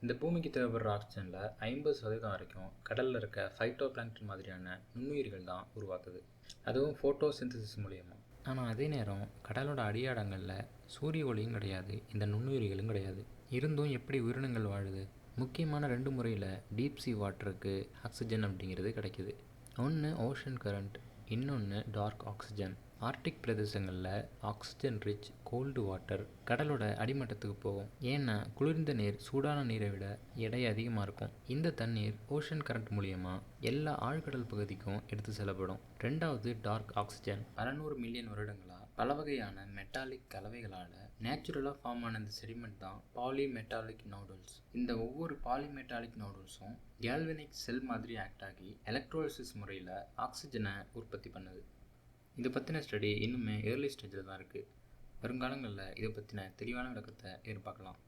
இந்த பூமிக்கு தேவைப்படுற ஆக்சிஜனில் 50% வரைக்கும் கடலில் இருக்க ஃபைட்டோ பிளாங்க்டன் மாதிரியான நுண்ணுயிர்கள் தான் உருவாக்குது, அதுவும் ஃபோட்டோசிந்தசிஸ் மூலியமாக. ஆனால் அதே நேரம் கடலோட அடியாடங்களில் சூரிய ஒளியும் கிடையாது, இந்த நுண்ணுயிரிகளும் கிடையாது. இருந்தும் எப்படி உயிரினங்கள் வாழுது? முக்கியமான 2 முறையில் டீப் சி வாட்டருக்கு ஆக்சிஜன் அப்படிங்கிறது கிடைக்கிது. ஒன்று ஓஷன் கரண்ட், இன்னொன்று டார்க் ஆக்சிஜன். ஆர்டிக் பிரதேசங்களில் ஆக்சிஜன் ரிச் கோல்டு வாட்டர் கடலோட அடிமட்டத்துக்கு போகும். ஏன்னா குளிர்ந்த நீர் சூடான நீரை விட எடை அதிகமாக இருக்கும். இந்த தண்ணீர் ஓஷன் கரண்ட் மூலியமாக எல்லா ஆழ்கடல் பகுதிக்கும் எடுத்து செல்லப்படும். ரெண்டாவது டார்க் ஆக்சிஜன். 600 மில்லியன் வருடங்களாக பல வகையான மெட்டாலிக் கலவைகளால் நேச்சுரலாக ஃபார்ம் ஆன இந்த செடிமெண்ட் தான் பாலிமெட்டாலிக் நோடுல்ஸ். இந்த ஒவ்வொரு பாலிமெட்டாலிக் நோடுல்ஸும் கேல்வனிக் செல் மாதிரி ஆக்ட் ஆகி எலக்ட்ரோலிசிஸ் முறையில் ஆக்சிஜனை உற்பத்தி பண்ணுது. இதை பற்றின ஸ்டடி இன்னுமே ஏர்லி ஸ்டேஜில் தான் இருக்குது. வருங்காலங்களில் இதை பற்றின தெளிவான விளக்கத்தை எதிர்பார்க்கலாம்.